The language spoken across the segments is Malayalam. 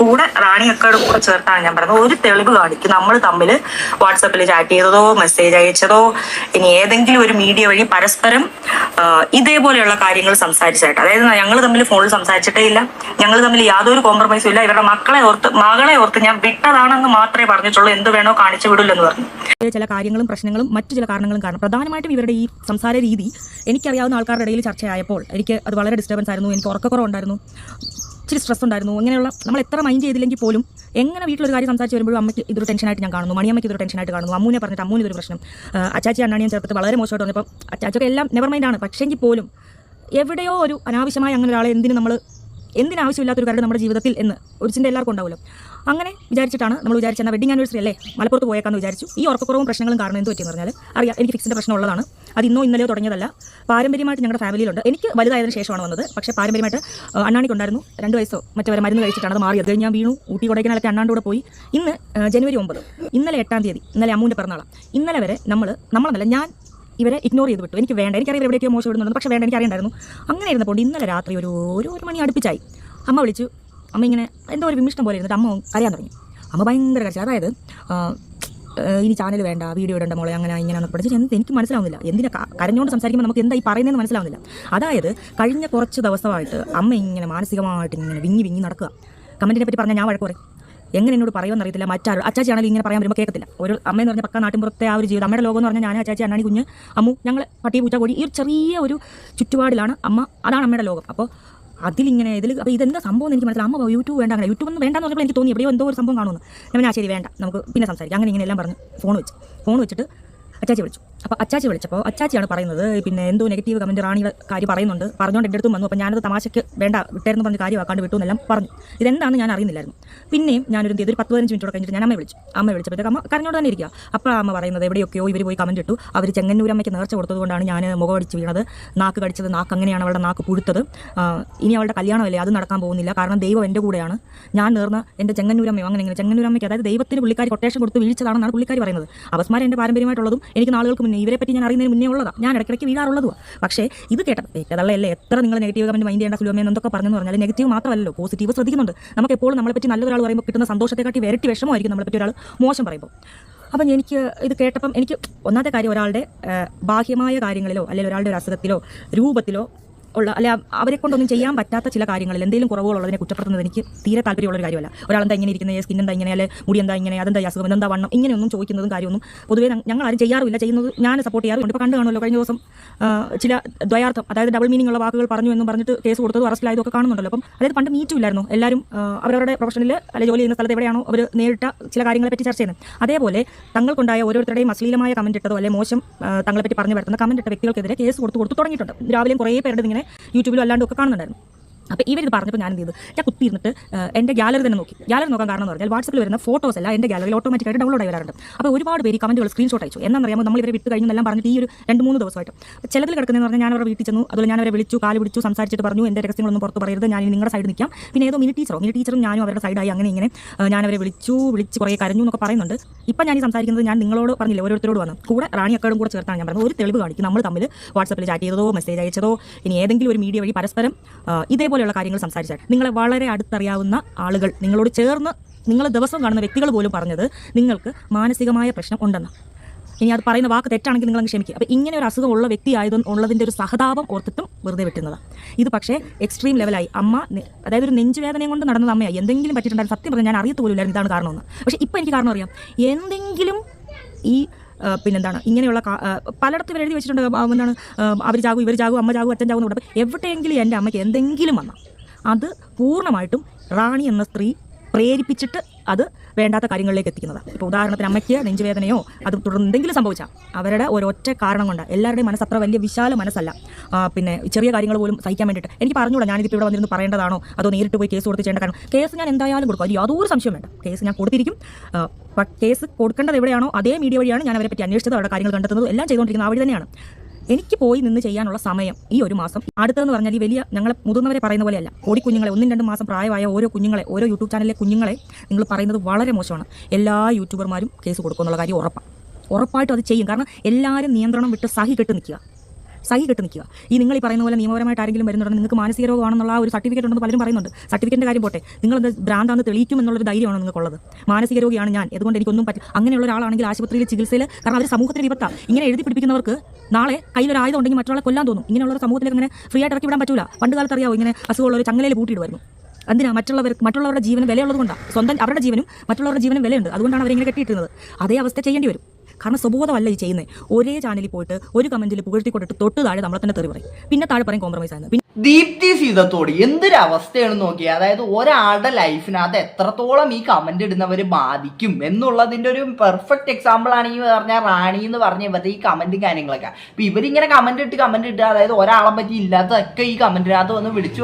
കൂടെ റാണിയൊക്കെ കൂടെ ചേർത്താണ് ഞാൻ പറയുന്നത്. ഒരു തെളിവ് കാണിക്കും നമ്മൾ തമ്മിൽ വാട്സപ്പിൽ ചാറ്റ് ചെയ്തതോ മെസ്സേജ് അയച്ചതോ ഇനി ഏതെങ്കിലും ഒരു മീഡിയ വഴി പരസ്പരം ഇതേപോലെയുള്ള കാര്യങ്ങൾ സംസാരിച്ചായിട്ട്, അതായത് ഞങ്ങൾ തമ്മിൽ ഫോണിൽ സംസാരിച്ചിട്ടേ ഇല്ല, ഞങ്ങൾ തമ്മിൽ യാതൊരു കോംപ്രമൈസും ഇല്ല. ഇവരുടെ മകളെ ഓർത്ത് ഞാൻ വിട്ടതാണെന്ന് മാത്രമേ പറഞ്ഞിട്ടുള്ളൂ, എന്ത് വേണോ കാണിച്ചു വിടില്ലെന്ന് പറഞ്ഞു. ചില കാര്യങ്ങളും പ്രശ്നങ്ങളും മറ്റു ചില കാരണങ്ങളും കാരണം പ്രധാനമായിട്ടും ഇവരുടെ ഈ സംസാര രീതി എനിക്കറിയാവുന്ന ആൾക്കാരുടെ ഇടയിൽ ചർച്ചയായപ്പോൾ എനിക്ക് അത് വളരെ ഡിസ്റ്റർബൻസ് ആയിരുന്നു. എനിക്ക് ഉറക്കക്കുറവുണ്ടായിരുന്നു, ഇച്ചിരി സ്ട്രെസ് ഉണ്ടായിരുന്നു. അങ്ങനെയുള്ള നമ്മൾ എത്ര മൈൻഡ് ചെയ്തില്ലെങ്കിൽ പോലും എങ്ങനെ വീട്ടിലൊരു കാര്യം സംസാരിച്ച് വരുമ്പോഴും അമ്മയ്ക്ക് ഇതൊരു ടെൻഷനായിട്ട് ഞാൻ കാണുന്നു, മണിയമ്മയ്ക്ക് ഇതൊരു ടെൻഷനായിട്ട് കാണുന്നു. അമ്മൂനെ പറഞ്ഞിട്ട് അമ്മൂന് ഇതൊരു പ്രശ്നം, അച്ചാച്ചി അണ്ണാണിയും ചേർത്തിട്ട് വളരെ മോശമായിട്ട് വന്നപ്പോൾ അച്ചാച്ചൊക്കെ എല്ലാം നെവർ മൈൻഡാണ്. പക്ഷേങ്കിൽ പോലും എവിടെയോ ഒരു അനാവശ്യമായി അങ്ങനെ ഒരാളെ എന്തിനാവശ്യമില്ലാത്തൊരു കാര്യം നമ്മുടെ ജീവിതത്തിൽ എന്ന് ഒരു ചിന്ത എല്ലാവർക്കും ഉണ്ടാവുമല്ലോ. അങ്ങനെ വിചാരിച്ചിട്ടാണ് നമ്മൾ വിചാരിച്ചെന്നാൽ വെഡിങ് ആനിവേഴ്സറി അല്ലേ മലപ്പുറത്ത് പോയേക്കാന്ന് വിചാരിച്ചു. ഈ ഉറക്കക്കുറവും പ്രശ്നങ്ങളും കാരണം എന്ത് പറ്റിയെന്ന് പറഞ്ഞാൽ അറിയാം, എനിക്ക് ഫിക്സിൻ്റെ പ്രശ്നം ഉള്ളതാണ്. അത് ഇന്നോ ഇന്നലെയോ തുടങ്ങിയതല്ല, പാരമ്പര്യമായിട്ട് ഞങ്ങളുടെ ഫാമിലിയിലുണ്ട്. എനിക്ക് വലുതായതിനു ശേഷമാണ് വന്നത്. പക്ഷേ പാരമ്പര്യമായിട്ട് അണ്ണാണിക്കുണ്ടായിരുന്നു. 2 വയസ്സോ മറ്റവരെ മരുന്ന് കഴിച്ചിട്ടാണ് അത് മാറിയത്. ഞാൻ വീണു, ഊട്ടി കൊടൈക്കനാലൊക്കെ അണ്ണാണ്ട് കൂടെ പോയി. ഇന്ന് ജനുവരി 9, ഇന്നലെ 8-ാം തീയതി, ഇന്നലെ അമ്മൂൻ്റെ പിറന്നാളാണ്. ഇന്നലെ വരെ നമ്മളെന്നല്ല ഞാൻ ഇവരെ ഇഗ്നോർ ചെയ്ത് വിട്ടു. എനിക്ക് വേണ്ട, എനിക്കറിയാം എവിടെയൊക്കെയോ മോശം ഇടുന്നുണ്ട്, പക്ഷേ വേണ്ട, എനിക്കറിയണ്ടായിരുന്നു. അങ്ങനെ ഇരുന്നപ്പോൾ ഇന്നലെ രാത്രി ഒരു മണി അടുപ്പിച്ചായി അമ്മ വിളിച്ചു. അമ്മ ഇങ്ങനെ എന്തോ ഒരു വിമിഷ്ടം പോലെ ഇരുന്നിട്ട് അമ്മ അറിയാൻ തുടങ്ങി. അമ്മ ഭയങ്കര കരച്ചിൽ. അതായത് ഇനി ചാനൽ വേണ്ട, വീഡിയോ ഇടേണ്ട മോളെ, അങ്ങനെ ഇങ്ങനെ പഠിച്ചിട്ട് എനിക്ക് മനസ്സിലാവുന്നില്ല. എന്തിനാ കരഞ്ഞുകൊണ്ട് സംസാരിക്കുമ്പോൾ നമുക്ക് എന്താ ഈ പറയുന്നതെന്ന് മനസ്സിലാവുന്നില്ല. അതായത് കഴിഞ്ഞ കുറച്ച് ദിവസമായിട്ട് അമ്മ ഇങ്ങനെ മാനസികമായിട്ട് ഇങ്ങനെ വിങ്ങി നടക്കുക. കമൻറ്റിനെ പറ്റി പറഞ്ഞാൽ ഞാൻ വഴക്ക് പറയും, എങ്ങനെ എന്നോട് പറയുമെന്ന് അറിയത്തില്ല. അച്ചാച്ചിയാണെങ്കിൽ ഇങ്ങനെ പറയാൻ വരുമ്പോൾ കേൾക്കത്തില്ല. ഒരു അമ്മയെന്ന് പറഞ്ഞാൽ പക്ക നാട്ടിൻപുറത്തെ ആ ഒരു ജീവിതം. അമ്മയുടെ ലോകം എന്ന് പറഞ്ഞാൽ ഞാൻ, അച്ചാച്ചി, അണ്ണാണി, കുഞ്ഞ്, അമ്മു, ഞങ്ങൾ പട്ടി, പൂച്ച, കോഴി, ഈ ഒരു ചെറിയ ഒരു ചുറ്റുപാടിലാണ് അമ്മ. അതാണ് അമ്മയുടെ ലോകം. അപ്പോൾ അതിലിങ്ങനെ അപ്പോൾ ഇതെന്താ സംഭവം എനിക്ക് മനസ്സിലായി. അമ്മ യൂട്യൂബ് വേണ്ട, അങ്ങനെ യൂട്യൂബ് ഒന്നും വേണ്ടെന്ന് പറഞ്ഞപ്പോൾ എനിക്ക് തോന്നി എവിടെയോ എന്തോ ഒരു സംഭവം കാണുമെന്ന്. ഞാൻ ശരി വേണ്ട, നമുക്ക് പിന്നെ സംസാരിക്കാം, അങ്ങനെ ഇങ്ങനെ എല്ലാം പറഞ്ഞ് ഫോൺ വെച്ചിട്ട് അച്ചാച്ചി വിളിച്ചു. അപ്പോൾ അച്ചാച്ചി വിളിച്ചപ്പോൾ അച്ചാച്ചിയാണ് പറയുന്നത്, പിന്നെ എന്തോ നെഗറ്റീവ് കമൻറ്റ് റാണി കാര്യം പറഞ്ഞുകൊണ്ട് എൻ്റെ അടുത്തും വന്നു. അപ്പോൾ ഞാനത് തമാശയ്ക്ക് വേണ്ട വിട്ടേരെന്ന് പറഞ്ഞ് കാര്യമാക്കാണ്ട് വിട്ടു എന്നെല്ലാം പറഞ്ഞു. ഇതെന്താണെന്ന് ഞാൻ അറിയുന്നില്ലായിരുന്നു. പിന്നെയും ഞാനൊരു 10-15 മിനിറ്റോടെ കഴിഞ്ഞിട്ട് ഞാൻ അമ്മയെ വിളിച്ചപ്പോഴത്തേക്ക് അമ്മ കരഞ്ഞോട് തന്നെ ഇരിക്കുക. അപ്പോൾ അമ്മ പറയുന്നത് എവിടെയൊക്കെയോ ഇവർ പോയി കമൻറ്റ് ഇട്ടു, അവർ ചെങ്ങന്നൂരമ്മയ്ക്ക് നേർച്ച കൊടുത്തതുകൊണ്ടാണ് ഞാൻ മുഖമടിച്ച് വീണത്, നാക്ക് കടിച്ചത്, നാക്ക് അങ്ങനെയാണ് അവളുടെ നാക്ക് പുഴുത്തത്, ഇനി അവളുടെ കല്യാണമല്ലേ അത് നടക്കാൻ പോകുന്നില്ല, കാരണം ദൈവം എൻ്റെ കൂടെയാണ്, ഞാൻ നേർന്ന എൻ്റെ ചെങ്ങന്നൂരമ്മയോ അങ്ങനെ ചെങ്ങന്നൂരമ്മയ്ക്ക്, അതായത് ദൈവത്തിന് പുള്ളിക്കാരി കൊട്ടേഷൻ കൊടുത്ത് വീഴ്ചതാണെന്നാണ് പുള്ളിക്കാരി പറയുന്നത്. അപസ്മാരം എൻ്റെ പാരമ്പര്യമായിട്ടുള്ളതും എനിക്ക് നാളുകൾക്ക് മുന്നേ ഇവരെ പറ്റി ഞാൻ അറിയുന്നതിന് മുന്നേ ഉള്ളതാണ്. ഞാൻ ഇടയ്ക്കിടയ്ക്ക് വീഴാറുള്ളതുമാണ്. പക്ഷേ ഇത് കേട്ടപ്പോൾ ഏതല്ലേ എത്ര നിങ്ങൾ നെഗറ്റീവ് കമൻറ്റ് മൈൻഡ് ചെയ്യേണ്ട സുലഭമേ എന്നൊക്കെ പറഞ്ഞെന്ന് പറഞ്ഞാൽ നെഗറ്റീവ് മാത്രമല്ലല്ലോ, പോസിറ്റീവ് ശ്രദ്ധിക്കുന്നുണ്ട്. നമുക്ക് എപ്പോഴും നമ്മളെപ്പറ്റി നല്ലൊരാൾ പറയുമ്പോൾ കിട്ടുന്ന സന്തോഷത്തെക്കാട്ടി ഇരട്ടി വിഷമമായിരിക്കും നമ്മളെപ്പറ്റി ഒരാൾ മോശം പറയുമ്പോൾ. അപ്പം എനിക്ക് ഇത് കേട്ടപ്പം എനിക്ക് ഒന്നാമത്തെ കാര്യം, ഒരാളുടെ ബാഹ്യമായ കാര്യങ്ങളിലോ അല്ലെങ്കിൽ ഒരാളുടെ ഒരു അസുഖത്തിലോ രൂപത്തിലോ ഉള്ള അല്ലെ അവരെ കൊണ്ടൊന്നും ചെയ്യാൻ പറ്റാത്ത ചില കാര്യങ്ങളിൽ എന്തെങ്കിലും കുറവുകളുള്ളതിനെ കുറ്റപ്പെടുത്തുന്നത് എനിക്ക് തീരെ താല്പര്യമുള്ളൊരു കാര്യമല്ല. ഒരാളെന്താ ഇങ്ങനെ ഇരിക്കുന്നത്, സ്കിൻ എന്താ ഇങ്ങനെ, അല്ലെ മുടി എന്താ ഇങ്ങനെ, അതെന്താ അസുഖം, എന്താ വണ്ണം, ഇങ്ങനെയൊന്നും ചോദിക്കുന്നതും കാര്യമൊന്നും പൊതുവേ ഞങ്ങൾ ആരും ചെയ്യാറില്ല. ചെയ്യുന്നത് ഞാൻ സപ്പോർട്ട് ചെയ്യാറുണ്ട്. ഇപ്പോൾ കണ്ടു കാണുമല്ലോ, കഴിഞ്ഞ ദിവസം ചില ദ്വയാർത്ഥം, അതായത് ഡബിൾ മീനിങ് ഉള്ള വാക്കുകൾ പറഞ്ഞു എന്നും പറഞ്ഞിട്ട് കേസ് കൊടുത്തതും അറസ്റ്റിലായതൊക്കെ കാണുന്നുണ്ടല്ലോ. അപ്പം അതായത് പണ്ട് മീറ്റുമില്ലായിരുന്നു, എല്ലാവരും അവരവരുടെ പ്രൊഫഷനിൽ അല്ലെങ്കിൽ ജോലി ചെയ്യുന്ന സ്ഥലത്ത് എവിടെയാണോ അവർ നേരിട്ട ചില കാര്യങ്ങളെ പറ്റി ചർച്ച ചെയ്യുന്നത്. അതേപോലെ തങ്ങൾക്കുണ്ടായ ഓരോരുത്തരുടെയും അശ്ലീലമായ കമൻറ്റ് ഇട്ടതോ അല്ലെങ്കിൽ മോശം തങ്ങളെപ്പറ്റി പറഞ്ഞു വരുത്തുന്ന കമൻറ്റ് ഇട്ട വ്യക്തികൾക്കെതിരെ കേസ് കൊടുത്തു തുടങ്ങിയിട്ടുണ്ട്. രാവിലെയും കുറേ പേരുടെ ഇങ്ങനെ യൂട്യൂബിലും അല്ലാണ്ടും ഒക്കെ കാണുന്നുണ്ടായിരുന്നു. അപ്പോൾ ഇവരിത് പറഞ്ഞപ്പോൾ ഞാൻ എന്ത് ചെയ്തു, ഞാൻ കുത്തിയിരുന്നിട്ട് എൻ്റെ ഗാലറി തന്നെ നോക്കി. ഗാലറി നോക്കാൻ കാരണം എന്ന് പറഞ്ഞാൽ വാട്സപ്പിൽ വരുന്ന ഫോട്ടോസ് എല്ലാം എൻ്റെ ഗാലറിയിൽ ഓട്ടോമാറ്റിക്കായിട്ട് ഡൗൺലോഡ് ആയി വരാറുണ്ട്. അപ്പോൾ ഒരുപാട് പേര് കമൻറ്റുകൾ സ്ക്രീൻഷോട്ട് അയച്ചു. എന്നാണെന്നറിയാമോ, നമ്മൾ ഇവരെ വിട്ട് കഴിഞ്ഞെല്ലാം പറഞ്ഞിട്ട് ഈ ഒരു 2-3 ദിവസമായിട്ട് ചിലതിൽ കിടക്കുന്നതെന്ന് പറഞ്ഞാൽ ഞാൻ അവരുടെ വീട്ടിൽ ചെന്നു, അതുപോലെ ഞാൻ അവരെ വിളിച്ചു, കാല് പിടിച്ചു, സംസാരിച്ചിട്ട് പറഞ്ഞു എൻ്റെ രഹസ്യങ്ങളൊന്നും പുറത്ത് പറയരുത്, ഞാൻ നിങ്ങളുടെ സൈഡ് നിൽക്കാം. പിന്നെ ഏതോ മിനി ടീച്ചറും ഞാനും അവരുടെ സൈഡായി അങ്ങനെ ഇങ്ങനെ ഞാൻ അവരെ വിളിച്ച് കുറേ കരഞ്ഞു എന്നൊക്കെ പറയുന്നുണ്ട്. ഇപ്പം ഞാൻ ഈ സംസാരിക്കുന്നത് ഞാൻ നിങ്ങളോട് പറഞ്ഞില്ല, ഓരോരുത്തരോട് വന്നു കൂടെ റാണിയൊക്കെ കൂടെ ചേർത്താണ് ഞാൻ പറഞ്ഞത്. ഒരു തെളിവ് കാണിക്കും നമ്മൾ തമ്മിൽ വാട്സപ്പിൽ ചാറ്റ് ചെയ്തതോ മെസ്സേജ് അയച്ചതോ ഇനി ഏതെങ്കിലും ഒരു മീഡിയ വഴി പരസ്പരം ഇതേപോലെയുള്ള കാര്യങ്ങൾ സംസാരിച്ചാൽ നിങ്ങളെ വളരെ അടുത്തറിയാവുന്ന ആളുകൾ, നിങ്ങളോട് ചേർന്ന് നിങ്ങൾ ദിവസം കാണുന്ന വ്യക്തികൾ പോലും പറഞ്ഞത് നിങ്ങൾക്ക് മാനസികമായ പ്രശ്നം ഉണ്ടെന്ന്. ഇനി അത് പറയുന്ന വാക്ക് തെറ്റാണെങ്കിൽ നിങ്ങൾ അങ്ങ് ക്ഷമിക്കുക. അപ്പോൾ ഇങ്ങനെ ഒരു അസുഖം ഉള്ള വ്യക്തി ഉള്ളതിൻ്റെ ഒരു സഹതാപം ഓർത്തിട്ടും വെറുതെ വിട്ടുന്നതാണ്. ഇത് പക്ഷേ എക്സ്ട്രീം ലെവലായി. അമ്മ അതായത് ഒരു നെഞ്ചുവേദനയും കൊണ്ട് നടന്നത് അമ്മയായി. എന്തെങ്കിലും പറ്റിയിട്ടുണ്ടായിരുന്നു, സത്യം പറഞ്ഞാൽ ഞാൻ അറിയത്തുപോലില്ലായിരുന്നു ഇതാണ് കാരണമെന്ന്. പക്ഷേ ഇപ്പോൾ എനിക്ക് കാരണം അറിയാം. എന്തെങ്കിലും ഈ പിന്നെന്താണ് ഇങ്ങനെയുള്ള പലയിടത്തും ഇവർ എഴുതി വെച്ചിട്ടുണ്ട്, എന്താണ് അവർ ചാകും, ഇവർ ചാകും, അമ്മ ചാകും, അച്ഛൻ ചാകും എന്ന് പറഞ്ഞാൽ എവിടെയെങ്കിലും എൻ്റെ അമ്മയ്ക്ക് എന്തെങ്കിലും വന്നാൽ അത് പൂർണ്ണമായിട്ടും റാണി എന്ന സ്ത്രീ പ്രേരിപ്പിച്ചിട്ട് അത് വേണ്ടാത്ത കാര്യങ്ങളിലേക്ക് എത്തിക്കുന്നതാണ്. ഇപ്പോൾ ഉദാഹരണത്തിന് അമ്മയ്ക്ക് നെഞ്ചുവേദനയോ അത് തുടർന്ന് എന്തെങ്കിലും സംഭവിച്ചാൽ അവരുടെ ഒരൊറ്റ കാരണം കൊണ്ട്, എല്ലാവരുടെയും മനസ്സ് അത്ര വലിയ വിശാല മനസ്സല്ല, പിന്നെ ചെറിയ കാര്യങ്ങൾ പോലും സഹിക്കാൻ വേണ്ടിയിട്ട് എനിക്ക് പറഞ്ഞുകൂടാ ഞാനിതിപ്പോൾ ഇവിടെ വന്നിരുന്ന് പറയേണ്ടതാണോ അതോ നേരിട്ട് പോയി കേസ് കൊടുത്ത് ചെയ്യേണ്ട. കാരണം കേസ് ഞാൻ എന്തായാലും കൊടുക്കും, അത് യാതൊരു സംശയം വേണ്ട, കേസ് ഞാൻ കൊടുത്തിരിക്കും. കേസ് കൊടുക്കേണ്ടത് എവിടെയാണോ അതേ മീഡിയ വഴിയാണ് ഞാൻ അവരെ പറ്റി അന്വേഷിച്ചത്, അവരുടെ കാര്യങ്ങൾ കണ്ടെത്തുന്നത് എല്ലാം ചെയ്തുകൊണ്ടിരിക്കുന്നത് ആ വഴി തന്നെയാണ്. എനിക്ക് പോയി നിന്ന് ചെയ്യാനുള്ള സമയം ഈ ഒരു മാസം. അടുത്തതെന്ന് പറഞ്ഞാൽ ഈ വലിയ ഞങ്ങളെ മുതിർന്നവരെ പറയുന്ന പോലെയല്ല, കോടിക്കുഞ്ഞുങ്ങളെ 1-2 മാസം പ്രായമായ ഓരോ കുഞ്ഞുങ്ങളെ, ഓരോ യൂട്യൂബ് ചാനലിലെ കുഞ്ഞുങ്ങളെ നിങ്ങൾ പറയുന്നത് വളരെ മോശമാണ്. എല്ലാ യൂട്യൂബർമാരും കേസ് കൊടുക്കുമെന്നുള്ള കാര്യം ഉറപ്പായിട്ടും അത് ചെയ്യും. കാരണം എല്ലാവരും നിയന്ത്രണം വിട്ട് സഹി കെട്ട് നിൽക്കുക. സഹി കെട്ട് നിൽക്കുക. ഈ നിങ്ങൾ ഈ പറയുന്ന പോലെ നിയമപരമായിട്ട് ആരെങ്കിലും വരുന്നുണ്ടെങ്കിൽ നിങ്ങൾക്ക് മാനസിക രോഗമാണെന്നുള്ള ആ ഒരു സർട്ടിഫിക്കറ്റ് ഉണ്ടെന്ന് പലരും പറയുന്നുണ്ട്. സർട്ടിഫിക്കറ്റിൻ്റെ കാര്യം പോട്ടെ, നിങ്ങളത് ഭ്രാന്താന്ന് തെളിയിക്കും എന്നുള്ളൊരു ധൈര്യമാണ് നിങ്ങൾക്കുള്ളത്. മാനസിക രോഗിയാണ് ഞാൻ, അതുകൊണ്ട് എനിക്കൊന്നും പറ്റില്ല. അങ്ങനെയുള്ള ഒരാളാണെങ്കിൽ ആശുപത്രിയിൽ ചികിത്സയിൽ, കാരണം അവർ സമൂഹത്തിന് വിപത്താണ്. ഇങ്ങനെ എഴുതി പിടിപ്പിക്കുന്നവർക്ക് നാളെ കയ്യിലൊരു ആയുധം ഉണ്ടെങ്കിൽ മറ്റൊരാളെ കൊല്ലാൻ തോന്നും. ഇങ്ങനെയുള്ള സമൂഹത്തിലേക്ക് ഇങ്ങനെ ഫ്രീ ആയിട്ട് ഇറക്കി വിടാൻ പറ്റില്ല. പണ്ട് കാലത്ത് അറിയാമോ, ഇങ്ങനെ അസുഖമുള്ള ഒരു ചങ്ങലയിൽ പൂട്ടിയിടുമായിരുന്നു. എന്തിനാ? മറ്റുള്ളവരുടെ ജീവന് വിലയുള്ളത് കൊണ്ടാണ്. സ്വന്തം അവരുടെ ജീവനും മറ്റുള്ളവരുടെ ജീവനും വിലയുണ്ട്, അതുകൊണ്ടാണ് അവരിങ്ങനെ കെട്ടിയിട്ടുന്നത്. അതേ അവസ്ഥ ചെയ്യേണ്ടി വരും. കാരണം സ്വബോധമല്ല ഈ ചെയ്യുന്നത്. ഒരേ ചാനലിൽ പോയിട്ട് ഒരു കമന്റിൽ പുകഴ്ത്തിക്കൊണ്ടിട്ട് തൊട്ട് താഴെ നമ്മളെ തന്നെ തെറി പറയും, പിന്നെ താഴെ പറയും കോംപ്രമൈസ് ആയിരുന്നു. ദീപ്തി സീതത്തോട് എന്തൊരു അവസ്ഥയാണ് നോക്കിയത്. അതായത് ഒരാളുടെ ലൈഫിനകത്ത് എത്രത്തോളം ഈ കമന്റ് ഇടുന്നവർ ബാധിക്കും എന്നുള്ളതിന്റെ ഒരു പെർഫെക്റ്റ് എക്സാമ്പിൾ ആണ് ഈ പറഞ്ഞ റാണി എന്ന് പറഞ്ഞ ഇവരുടെ ഈ കമന്റ് കാര്യങ്ങളൊക്കെ. അപ്പൊ ഇവരിങ്ങനെ കമന്റ് ഇട്ട് അതായത് ഒരാളെ പറ്റി ഇല്ലാത്തതൊക്കെ ഈ കമന്റിനകത്ത് വന്ന് വിളിച്ചു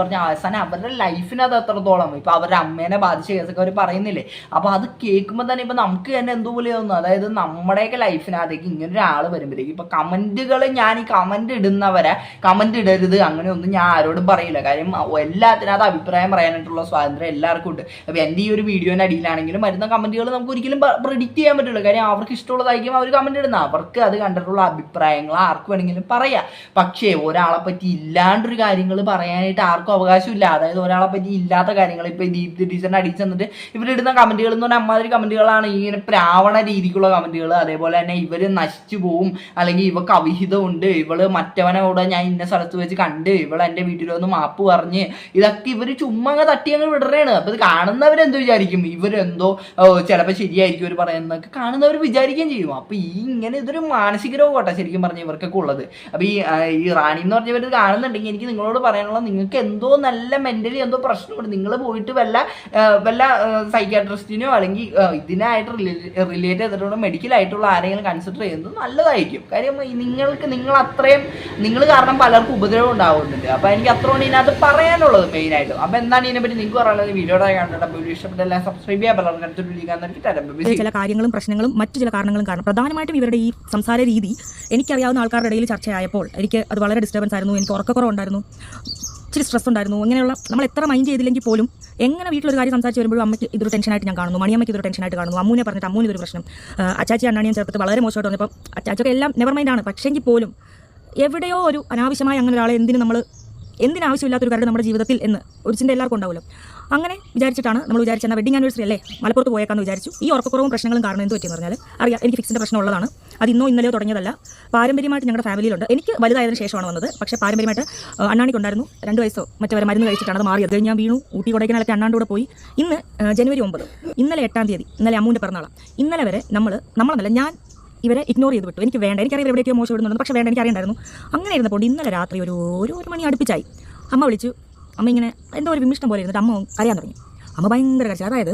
പറഞ്ഞ് അവസാനം അവരുടെ ലൈഫിനകത്ത് എത്രത്തോളം ഇപ്പൊ അവരുടെ അമ്മേനെ ബാധിച്ച കേസൊക്കെ അവർ പറയുന്നില്ലേ. അപ്പൊ അത് കേൾക്കുമ്പോൾ തന്നെ ഇപ്പൊ നമുക്ക് തന്നെ എന്തുപോലെ തോന്നുന്നു. അതായത് നമ്മുടെയൊക്കെ ലൈഫിനകത്തേക്ക് ഇങ്ങനെ ഒരാൾ വരുമ്പോഴേക്കും ഇപ്പൊ കമന്റുകൾ, ഞാൻ ഈ കമന്റ് ഇടുന്നവരെ കമന്റ് ഇടരുത് അങ്ങനെ ഒന്നും ഞാൻ ആരോടും പറയില്ല. കാര്യം എല്ലാത്തിനകത്ത് അഭിപ്രായം പറയാനായിട്ടുള്ള സ്വാതന്ത്ര്യം എല്ലാവർക്കും ഉണ്ട്. അപ്പൊ എൻ്റെ ഈ ഒരു വീഡിയോന്റെ അടിയിലാണെങ്കിലും വരുന്ന കമന്റുകൾ നമുക്ക് ഒരിക്കലും പ്രെഡിക്റ്റ് ചെയ്യാൻ പറ്റില്ല. കാര്യം അവർക്ക് ഇഷ്ടമുള്ളതായിരിക്കും അവർ കമന്റ് ഇടുന്ന, അവർക്ക് അത് കണ്ടിട്ടുള്ള അഭിപ്രായങ്ങൾ ആർക്ക് വേണമെങ്കിലും പറയാം. പക്ഷേ ഒരാളെ പറ്റി ഇല്ലാണ്ടൊരു കാര്യങ്ങൾ പറയാനായിട്ട് ആർക്കും അവകാശമില്ല. അതായത് ഒരാളെ പറ്റി ഇല്ലാത്ത കാര്യങ്ങൾ ഇപ്പൊ ദീപ്തി ടീച്ചറിന്റെ അടിയിൽ ചെന്നിട്ട് ഇവരിടുന്ന കമന്റുകൾ എന്ന് പറഞ്ഞാൽ അമ്മാതിരി കമന്റുകളാണ്. ഇങ്ങനെ പ്രാവണ രീതിക്കുള്ള കമന്റുകൾ. അതേപോലെ തന്നെ ഇവര് നശിച്ചു പോവും, അല്ലെങ്കിൽ ഇവക്ക് അവിഹിതമുണ്ട്, ഇവള് മറ്റവനോട് ഞാൻ ഇന്ന സ്ഥലത്ത് വെച്ച് കണ്ട്, ഇവളെ എൻ്റെ വീട്ടിലൊന്ന് മാപ്പ് പറഞ്ഞ്, ഇതൊക്കെ ഇവര് ചുമ്മാ തട്ടി അങ്ങ് വിടറാണ്. അപ്പൊ ഇത് കാണുന്നവരെന്തോ വിചാരിക്കും, ഇവരെന്തോ ചിലപ്പോൾ ശരിയായിരിക്കും ഇവർ പറയുന്നതൊക്കെ കാണുന്നവർ വിചാരിക്കുകയും ചെയ്യും. അപ്പൊ ഇങ്ങനെ ഇതൊരു മാനസിക രോഗമാട്ടോ ശരിക്കും പറഞ്ഞ ഇവർക്കൊക്കെ ഉള്ളത്. അപ്പൊ ഈ റാണി എന്ന് പറഞ്ഞവർ കാണുന്നുണ്ടെങ്കിൽ എനിക്ക് നിങ്ങളോട് പറയാനുള്ള, നിങ്ങൾക്ക് എന്തോ നല്ല മെന്റലി എന്തോ പ്രശ്നമുണ്ട്. നിങ്ങൾ പോയിട്ട് വല്ല സൈക്യാട്രിസ്റ്റിനോ അല്ലെങ്കിൽ ഇതിനായിട്ട് റിലേറ്റ് ചെയ്തിട്ടുള്ള മെഡിക്കലായിട്ടുള്ള ആരെങ്കിലും കൺസിഡർ ചെയ്യുന്നത് നല്ലതായിരിക്കും. കാര്യം നിങ്ങൾ കാരണം പലർക്കും ഉപദ്രവം ഉണ്ടാവുന്നുണ്ട്. അപ്പൊ എനിക്ക് അത്രയാണ് ഇതിനകത്ത് പറയാനുള്ളത് മെയിനായിട്ടും. അപ്പൊ എന്താണ് ഇതിനെപ്പറ്റി നിങ്ങൾക്ക് പറയാനുള്ളത്? വീഡിയോയുടെ കണ്ടിട്ട് ഇഷ്ടപ്പെട്ടെല്ലാം സബ്സ്ക്രൈബ് ചെയ്യാൻ പലർക്കും ചില കാര്യങ്ങളും പ്രശ്നങ്ങളും മറ്റു ചില കാരണങ്ങളും കാരണം പ്രധാനമായിട്ടും ഇവരുടെ ഈ സംസാര രീതി എനിക്കറിയാവുന്ന ആൾക്കാരുടെ ഇടയിൽ ചർച്ചയായപ്പോൾ എനിക്ക് അത് വളരെ ഡിസ്റ്റർബൻസ് ആയിരുന്നു. എനിക്ക് ഉറക്കക്കുറവുണ്ടായിരുന്നു, ഇച്ചിരി സ്ട്രെസ് ഉണ്ടായിരുന്നു. അങ്ങനെയുള്ള നമ്മൾ എത്ര മൈൻഡ് ചെയ്തില്ലെങ്കിൽ പോലും എങ്ങനെ വീട്ടിലൊരു കാര്യം സംസാരിച്ച് വരുമ്പോഴും അമ്മയ്ക്ക് ഇതൊരു ടെൻഷനായിട്ട് ഞാൻ കാണുന്നു, മണിയമ്മയ്ക്ക് ഇതൊരു ടെൻഷനായിട്ട് കാണുന്നു. അമ്മൂനെ പറഞ്ഞിട്ട് അമ്മൂന് ഇതൊരു പ്രശ്നം, അച്ചാച്ചി അണ്ണാണിയും ചേർത്തിട്ട് വളരെ മോശമായിട്ട് വന്നപ്പോൾ അച്ചാച്ചൊക്കെ എല്ലാം നെവർ മൈൻഡാണ്. പക്ഷേങ്കിൽ പോലും എവിടെയോ ഒരു അനാവശ്യമായി അങ്ങനെ ഒരാളെ എന്തിനാവശ്യമില്ലാത്തൊരു കാര്യം നമ്മുടെ ജീവിതത്തിൽ എന്ന് ഒരു ചിന്ത എല്ലാവർക്കും ഉണ്ടാവുമല്ലോ. അങ്ങനെ വിചാരിച്ചിട്ടാണ് നമ്മൾ വിചാരിച്ചെന്നാൽ വെഡിങ് ആനിവേഴ്സറി അല്ലേ, മലപ്പുറത്ത് പോയേക്കാന്ന് വിചാരിച്ചു. ഈ ഉറക്കക്കുറവും പ്രശ്നങ്ങളും കാരണം എന്ത് പറ്റിയെന്ന് പറഞ്ഞാൽ അറിയാം, എനിക്ക് ഫിക്സിൻ്റെ പ്രശ്നം ഉള്ളതാണ്. അത് ഇന്നലെയോ തുടങ്ങിയതല്ല, പാരമ്പര്യമായിട്ട് ഞങ്ങളുടെ ഫാമിലിയിലുണ്ട്. എനിക്ക് വലുതായതിനു ശേഷമാണ് വന്നത്. പക്ഷേ പാരമ്പര്യമായിട്ട് അണ്ണാണിക്കുണ്ടായിരുന്നു. 2 വയസ്സോ മറ്റവരെ മരുന്ന് കഴിച്ചിട്ടാണ് അത് മാറിയത്. ഞാൻ വീണു, ഊട്ടി കൊടൈക്കനാലൊക്കെ അണ്ണാണ്ട് കൂടെ പോയി. ഇന്ന് ജനുവരി 9, ഇന്നലെ 8-ാം തീയതി, ഇന്നലെ അമ്മൂൻ്റെ പിറന്നാളാണ്. ഇന്നലെ വരെ നമ്മളെന്നല്ല, ഞാൻ ഇവരെ ഇഗ്നോർ ചെയ്ത് വിട്ടു. എനിക്ക് വേണ്ട, എനിക്കറിയാം എവിടെയൊക്കെയോ മോശം ഇടുന്നുണ്ട്, പക്ഷേ വേണ്ട, എനിക്കറിയണ്ടായിരുന്നു. അങ്ങനെ ഇരുന്നപ്പോൾ ഇന്നലെ രാത്രി ഒരു മണി അടുപ്പിച്ചായി അമ്മ വിളിച്ചു. അമ്മ ഇങ്ങനെ എന്തോ ഒരു വിമിഷ്ടം പോലെ ഇരുന്നിട്ട് അമ്മ അറിയാൻ തുടങ്ങി. അമ്മ ഭയങ്കര കരച്ചിൽ. അതായത്